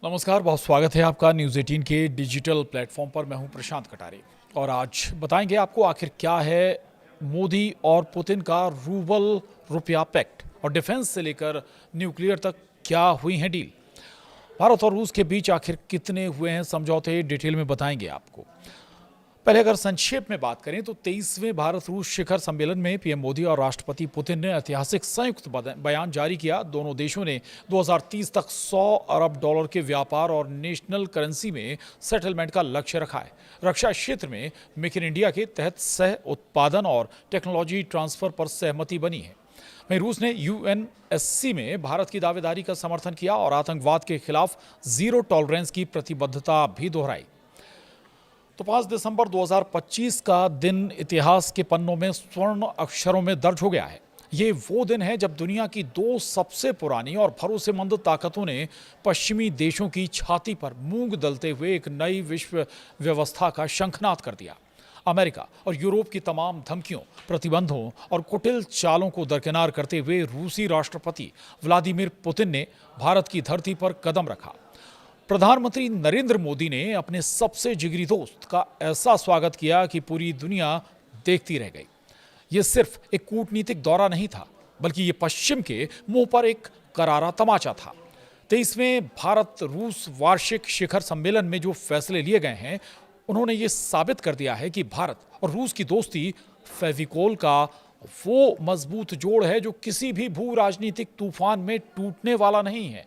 नमस्कार, बहुत स्वागत है आपका न्यूज़ 18 के डिजिटल प्लेटफॉर्म पर। मैं हूं प्रशांत कटारे और आज बताएंगे आपको आखिर क्या है मोदी और पुतिन का रूबल रुपया पैक्ट और डिफेंस से लेकर न्यूक्लियर तक क्या हुई है डील। भारत और रूस के बीच आखिर कितने हुए हैं समझौते, डिटेल में बताएंगे आपको। पहले अगर संक्षेप में बात करें तो 23वें भारत रूस शिखर सम्मेलन में पीएम मोदी और राष्ट्रपति पुतिन ने ऐतिहासिक संयुक्त बयान जारी किया। दोनों देशों ने 2030 तक 100 अरब डॉलर के व्यापार और नेशनल करेंसी में सेटलमेंट का लक्ष्य रखा है। रक्षा क्षेत्र में मेक इन इंडिया के तहत सह उत्पादन और टेक्नोलॉजी ट्रांसफर पर सहमति बनी है। वहीं रूस ने यूएनएससी में भारत की दावेदारी का समर्थन किया और आतंकवाद के खिलाफ जीरो टॉलरेंस की प्रतिबद्धता भी दोहराई। तो 5 दिसंबर 2025 का दिन इतिहास के पन्नों में स्वर्ण अक्षरों में दर्ज हो गया है। ये वो दिन है जब दुनिया की दो सबसे पुरानी और भरोसेमंद ताकतों ने पश्चिमी देशों की छाती पर मूंग दलते हुए एक नई विश्व व्यवस्था का शंखनाद कर दिया। अमेरिका और यूरोप की तमाम धमकियों, प्रतिबंधों और कुटिल चालों को दरकिनार करते हुए रूसी राष्ट्रपति व्लादिमीर पुतिन ने भारत की धरती पर कदम रखा। प्रधानमंत्री नरेंद्र मोदी ने अपने सबसे जिगरी दोस्त का ऐसा स्वागत किया कि पूरी दुनिया देखती रह गई। ये सिर्फ एक कूटनीतिक दौरा नहीं था, बल्कि ये पश्चिम के मुंह पर एक करारा तमाचा था। 23वें भारत रूस वार्षिक शिखर सम्मेलन में जो फैसले लिए गए हैं, उन्होंने ये साबित कर दिया है कि भारत और रूस की दोस्ती फेविकोल का वो मजबूत जोड़ है जो किसी भी भू राजनीतिक तूफान में टूटने वाला नहीं है।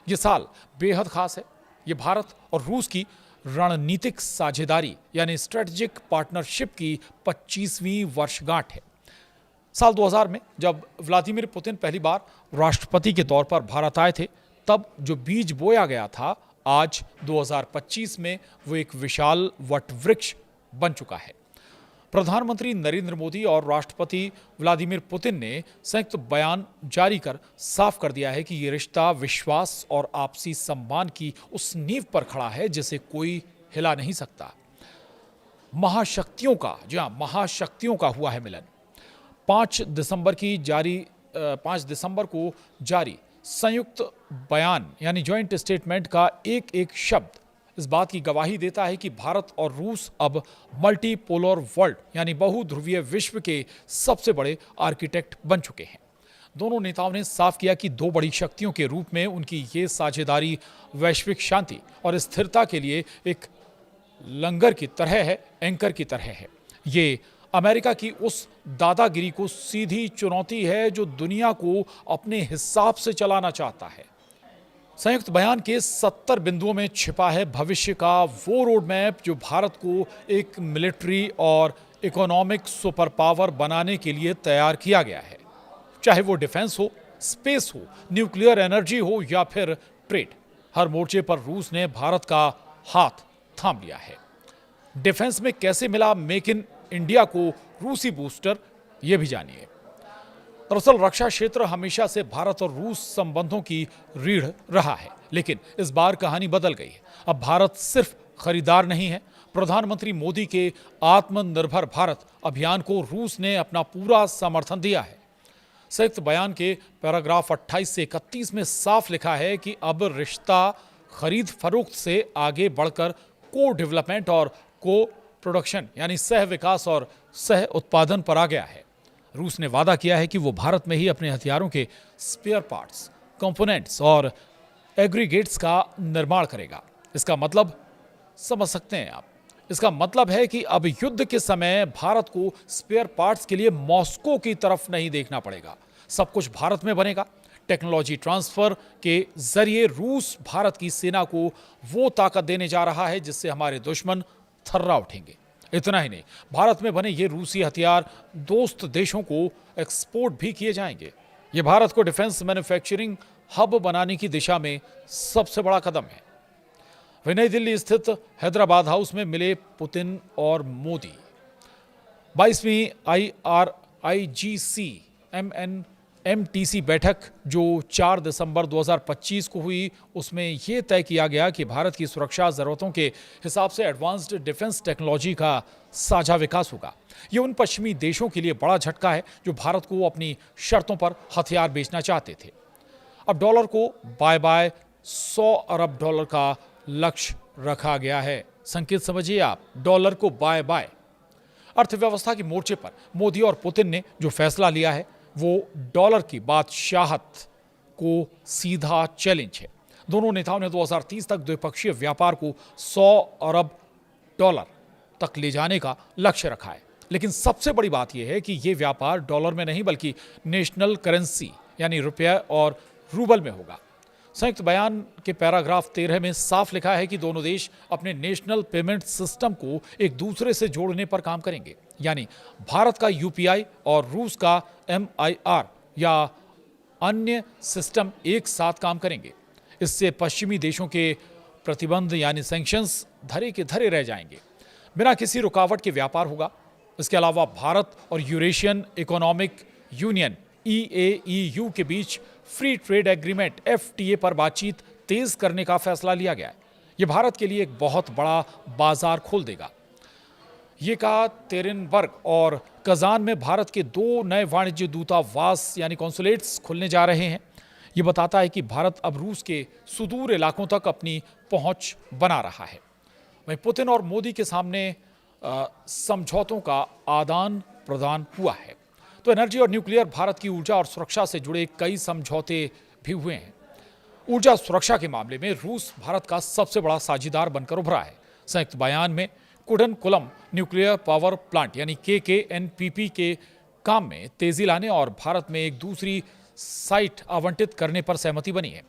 ये साल बेहद खास है। ये भारत और रूस की रणनीतिक साझेदारी यानी स्ट्रेटेजिक पार्टनरशिप की 25वीं वर्षगांठ है। साल 2000 में जब व्लादिमीर पुतिन पहली बार राष्ट्रपति के तौर पर भारत आए थे, तब जो बीज बोया गया था, आज 2025 में वो एक विशाल वटवृक्ष बन चुका है। प्रधानमंत्री नरेंद्र मोदी और राष्ट्रपति व्लादिमीर पुतिन ने संयुक्त बयान जारी कर साफ कर दिया है कि ये रिश्ता विश्वास और आपसी सम्मान की उस नींव पर खड़ा है जिसे कोई हिला नहीं सकता। महाशक्तियों का, जी हाँ, महाशक्तियों का हुआ है मिलन। 5 दिसंबर को जारी संयुक्त बयान यानी जॉइंट स्टेटमेंट का एक एक शब्द इस बात की गवाही देता है कि भारत और रूस अब मल्टीपोलर वर्ल्ड यानी बहुध्रुवीय विश्व के सबसे बड़े आर्किटेक्ट बन चुके हैं। दोनों नेताओं ने साफ किया कि दो बड़ी शक्तियों के रूप में उनकी ये साझेदारी वैश्विक शांति और स्थिरता के लिए एक लंगर की तरह है, एंकर की तरह है। ये अमेरिका की उस दादागिरी को सीधी चुनौती है जो दुनिया को अपने हिसाब से चलाना चाहता है। संयुक्त बयान के 70 बिंदुओं में छिपा है भविष्य का वो रोड मैप जो भारत को एक मिलिट्री और इकोनॉमिक सुपर पावर बनाने के लिए तैयार किया गया है। चाहे वो डिफेंस हो, स्पेस हो, न्यूक्लियर एनर्जी हो या फिर ट्रेड, हर मोर्चे पर रूस ने भारत का हाथ थाम लिया है। डिफेंस में कैसे मिला मेक इन इंडिया को रूसी बूस्टर, ये भी जानिए। दरअसल रक्षा क्षेत्र हमेशा से भारत और रूस संबंधों की रीढ़ रहा है, लेकिन इस बार कहानी बदल गई है। अब भारत सिर्फ खरीदार नहीं है। प्रधानमंत्री मोदी के आत्मनिर्भर भारत अभियान को रूस ने अपना पूरा समर्थन दिया है। संयुक्त बयान के पैराग्राफ 28 से 31 में साफ लिखा है कि अब रिश्ता खरीद फरोख्त से आगे बढ़कर को डेवलपमेंट और को प्रोडक्शन यानी सह विकास और सह उत्पादन पर आ गया है। रूस ने वादा किया है कि वो भारत में ही अपने हथियारों के स्पेयर पार्ट्स, कंपोनेंट्स और एग्रीगेट्स का निर्माण करेगा। इसका मतलब समझ सकते हैं आप। इसका मतलब है कि अब युद्ध के समय भारत को स्पेयर पार्ट्स के लिए मॉस्को की तरफ नहीं देखना पड़ेगा। सब कुछ भारत में बनेगा। टेक्नोलॉजी ट्रांसफर के जरिए रूस भारत की सेना को वो ताकत देने जा रहा है जिससे हमारे दुश्मन थर्रा उठेंगे। इतना ही नहीं, भारत में बने ये रूसी हथियार दोस्त देशों को एक्सपोर्ट भी किए जाएंगे। ये भारत को डिफेंस मैन्युफैक्चरिंग हब बनाने की दिशा में सबसे बड़ा कदम है। वे नई दिल्ली स्थित हैदराबाद हाउस में मिले पुतिन और मोदी। 22वीं IRIGC बैठक जो 4 दिसंबर 2025 को हुई, उसमें यह तय किया गया कि भारत की सुरक्षा जरूरतों के हिसाब से एडवांस्ड डिफेंस टेक्नोलॉजी का साझा विकास होगा। ये उन पश्चिमी देशों के लिए बड़ा झटका है जो भारत को अपनी शर्तों पर हथियार बेचना चाहते थे। अब डॉलर को बाय बाय 100 अरब डॉलर का लक्ष्य रखा गया है। संकेत समझिए आप, डॉलर को बाय बाय। अर्थव्यवस्था के मोर्चे पर मोदी और पुतिन ने जो फैसला लिया है वो डॉलर की बादशाहत को सीधा चैलेंज है। दोनों नेताओं ने 2030 तक द्विपक्षीय व्यापार को 100 अरब डॉलर तक ले जाने का लक्ष्य रखा है। लेकिन सबसे बड़ी बात यह है कि यह व्यापार डॉलर में नहीं बल्कि नेशनल करेंसी यानी रुपया और रूबल में होगा। संयुक्त बयान के पैराग्राफ 13 में साफ लिखा है कि दोनों देश अपने नेशनल पेमेंट सिस्टम को एक दूसरे से जोड़ने पर काम करेंगे, यानी भारत का यूपीआई और रूस का एमआईआर या अन्य सिस्टम एक साथ काम करेंगे। इससे पश्चिमी देशों के प्रतिबंध यानी सैंक्शंस धरे के धरे रह जाएंगे, बिना किसी रुकावट के व्यापार होगा। इसके अलावा भारत और यूरेशियन इकोनॉमिक यूनियन EAEU के बीच फ्री ट्रेड एग्रीमेंट FTA पर बातचीत तेज करने का फैसला लिया गया है। ये भारत के लिए एक बहुत बड़ा बाजार खोल देगा। ये कहा तेरिनबर्ग और कजान में भारत के 2 नए वाणिज्य दूतावास यानी कॉन्सुलेट्स खुलने जा रहे हैं। ये बताता है कि भारत अब रूस के सुदूर इलाकों तक अपनी पहुंच बना रहा है। वहीं पुतिन और मोदी के सामने समझौतों का आदान प्रदान हुआ है। तो एनर्जी और न्यूक्लियर, भारत की ऊर्जा और सुरक्षा से जुड़े कई समझौते भी हुए हैं। ऊर्जा सुरक्षा के मामले में रूस भारत का सबसे बड़ा साझेदार बनकर उभरा है। संयुक्त बयान में कुडनकुलम न्यूक्लियर पावर प्लांट यानी KKNPP के काम में तेजी लाने और भारत में एक दूसरी साइट आवंटित करने पर सहमति बनी है।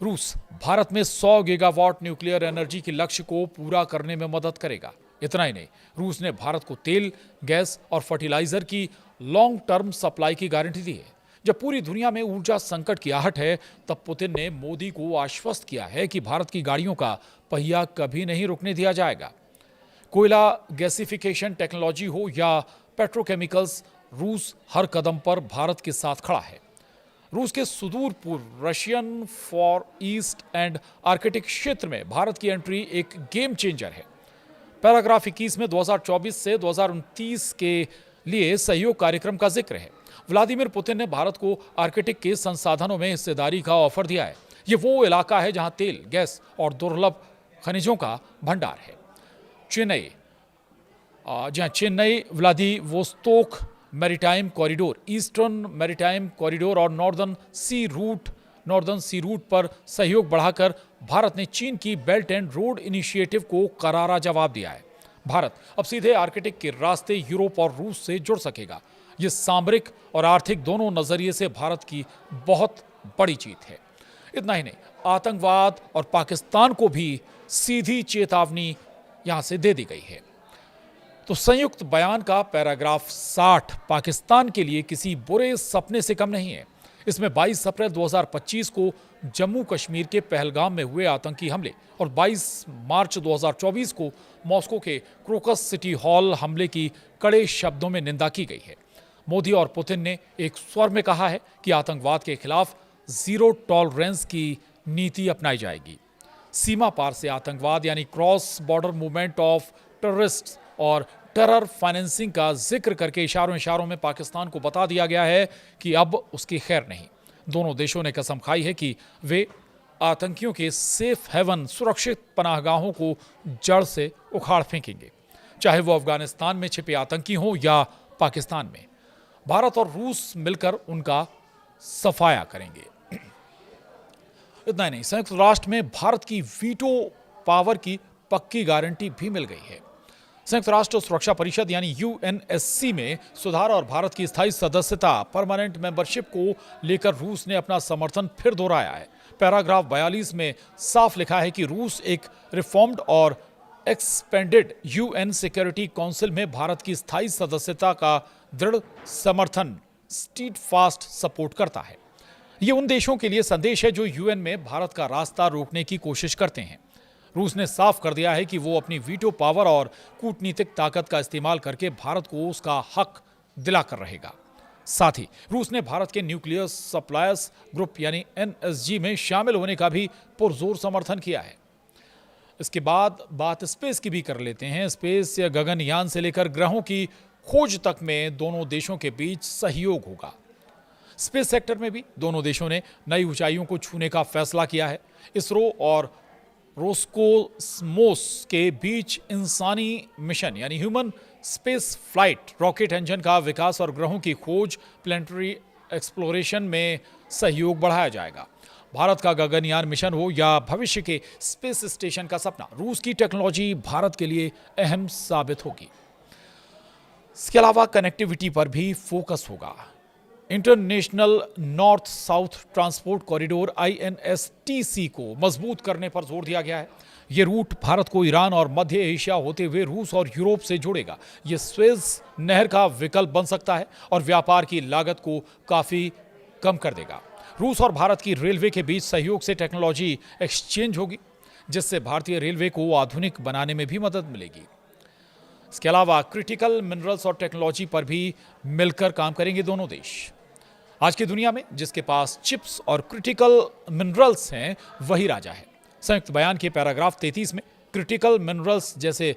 रूस भारत में 100 गीगावाट न्यूक्लियर एनर्जी के लक्ष्य को पूरा करने में मदद करेगा। इतना ही नहीं, रूस ने भारत को तेल, गैस और फर्टिलाइजर की लॉन्ग टर्म सप्लाई की गारंटी दी है। जब पूरी दुनिया में ऊर्जा संकट की आहट है, तब पुतिन ने मोदी को आश्वस्त किया है कि भारत की गाड़ियों का पहिया कभी नहीं रुकने दिया जाएगा। कोयला गैसिफिकेशन टेक्नोलॉजी हो या पेट्रोकेमिकल्स, रूस हर कदम पर भारत के साथ खड़ा है। रूस के सुदूर पूर्व Russian for east and Arctic क्षेत्र में भारत की एंट्री एक गेम चेंजर है। पैराग्राफ 21 में 2024 से 2029 के लिए सहयोग कार्यक्रम का जिक्र है। व्लादिमीर पुतिन ने भारत को आर्कटिक के संसाधनों में हिस्सेदारी का ऑफर दिया है। ये वो इलाका है जहां तेल, गैस और दुर्लभ खनिजों का भंडार है। Chennai Vladivostok maritime corridor, eastern maritime corridor और नॉर्दर्न सी रूट पर सहयोग बढ़ाकर भारत ने चीन की बेल्ट एंड रोड इनिशिएटिव को करारा जवाब दिया है। भारत अब सीधे आर्कटिक के रास्ते यूरोप और रूस से जुड़ सकेगा। ये सामरिक और आर्थिक दोनों नजरिए से भारत की बहुत बड़ी जीत है। इतना ही नहीं, आतंकवाद और पाकिस्तान को भी सीधी चेतावनी यहां से दे दी गई है। तो संयुक्त बयान का पैराग्राफ 60 पाकिस्तान के लिए किसी बुरे सपने से कम नहीं है। इसमें 22 अप्रैल 2025 को जम्मू कश्मीर के पहलगाम में हुए आतंकी हमले और 22 मार्च 2024 को मॉस्को के क्रोकस सिटी हॉल हमले की कड़े शब्दों में निंदा की गई है। मोदी और पुतिन ने एक स्वर में कहा है कि आतंकवाद के खिलाफ जीरो टॉलरेंस की नीति अपनाई जाएगी। सीमा पार से आतंकवाद यानी cross border movement of terrorist और टेरर फाइनेंसिंग का जिक्र करके इशारों में पाकिस्तान को बता दिया गया है कि अब उसकी खैर नहीं। दोनों देशों ने कसम खाई है कि वे आतंकियों के सेफ हेवन, सुरक्षित पनाहगाहों को जड़ से उखाड़ फेंकेंगे, चाहे वो अफगानिस्तान में छिपे आतंकी हों या पाकिस्तान में। भारत और रूस मिलकर उनका सफाया करेंगे। इतना ही नहीं, संयुक्त राष्ट्र में भारत की वीटो पावर की पक्की गारंटी भी मिल गई है। संयुक्त राष्ट्र सुरक्षा परिषद यानी UNSC में सुधार और भारत की स्थायी सदस्यता, परमानेंट मेंबरशिप को लेकर रूस ने अपना समर्थन फिर दोहराया है। पैराग्राफ 42 में साफ लिखा है कि रूस एक रिफॉर्म्ड और एक्सपेंडेड UN सिक्योरिटी काउंसिल में भारत की स्थायी सदस्यता का दृढ़ समर्थन, स्टीडफास्ट सपोर्ट करता है। ये उन देशों के लिए संदेश है जो UN में भारत का रास्ता रोकने की कोशिश करते हैं। रूस ने साफ कर दिया है कि वो अपनी वीटो पावर और कूटनीतिक ताकत का इस्तेमाल करके भारत को उसका हक दिलाकर रहेगा। साथ ही रूस ने भारत के न्यूक्लियर सप्लायर्स ग्रुप यानी NSG में शामिल होने का भी पुरजोर समर्थन किया है। इसके बाद बात स्पेस की भी कर लेते हैं। स्पेस या गगनयान से लेकर ग्रहों की खोज तक में दोनों देशों के बीच सहयोग होगा। स्पेस सेक्टर में भी दोनों देशों ने नई ऊंचाइयों को छूने का फैसला किया है। इसरो और रोस्कोस्मोस के बीच इंसानी मिशन यानी human space flight rocket engine का विकास और ग्रहों की खोज प्लेनेटरी एक्सप्लोरेशन में सहयोग बढ़ाया जाएगा। भारत का गगनयान मिशन हो या भविष्य के स्पेस स्टेशन का सपना, रूस की टेक्नोलॉजी भारत के लिए अहम साबित होगी। इसके अलावा कनेक्टिविटी पर भी फोकस होगा। International north south transport corridor INSTC को मजबूत करने पर जोर दिया गया है। ये रूट भारत को ईरान और मध्य एशिया होते हुए रूस और यूरोप से जोड़ेगा। ये स्वेज नहर का विकल्प बन सकता है और व्यापार की लागत को काफी कम कर देगा। रूस और भारत की रेलवे के बीच सहयोग से टेक्नोलॉजी एक्सचेंज होगी, जिससे भारतीय रेलवे को आधुनिक बनाने में भी मदद मिलेगी। इसके अलावा क्रिटिकल मिनरल्स और टेक्नोलॉजी पर भी मिलकर काम करेंगे दोनों देश। आज की दुनिया में जिसके पास चिप्स और क्रिटिकल मिनरल्स हैं वही राजा है। संयुक्त बयान के पैराग्राफ 33 में क्रिटिकल मिनरल्स जैसे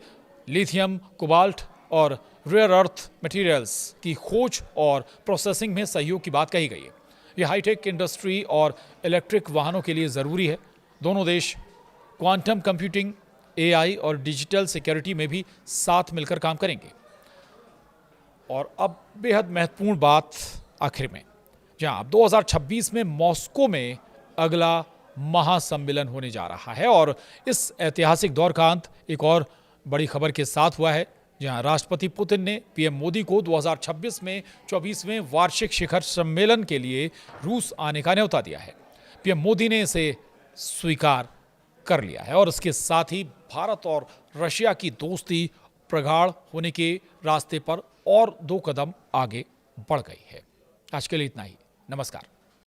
लिथियम, कोबाल्ट और रेयर अर्थ मटेरियल्स की खोज और प्रोसेसिंग में सहयोग की बात कही गई है। यह हाईटेक इंडस्ट्री और इलेक्ट्रिक वाहनों के लिए ज़रूरी है। दोनों देश क्वांटम कंप्यूटिंग, AI और डिजिटल सिक्योरिटी में भी साथ मिलकर काम करेंगे। और अब बेहद महत्वपूर्ण बात आखिर में, जहां 2026 में मॉस्को में अगला महासम्मेलन होने जा रहा है और इस ऐतिहासिक दौर का अंत एक और बड़ी खबर के साथ हुआ है, जहां राष्ट्रपति पुतिन ने PM मोदी को 2026 में 24वें वार्षिक शिखर सम्मेलन के लिए रूस आने का न्योता दिया है। PM मोदी ने इसे स्वीकार कर लिया है और इसके साथ ही भारत और रशिया की दोस्ती प्रगाढ़ होने के रास्ते पर और 2 कदम आगे बढ़ गई है। आज के लिए इतना ही। नमस्कार।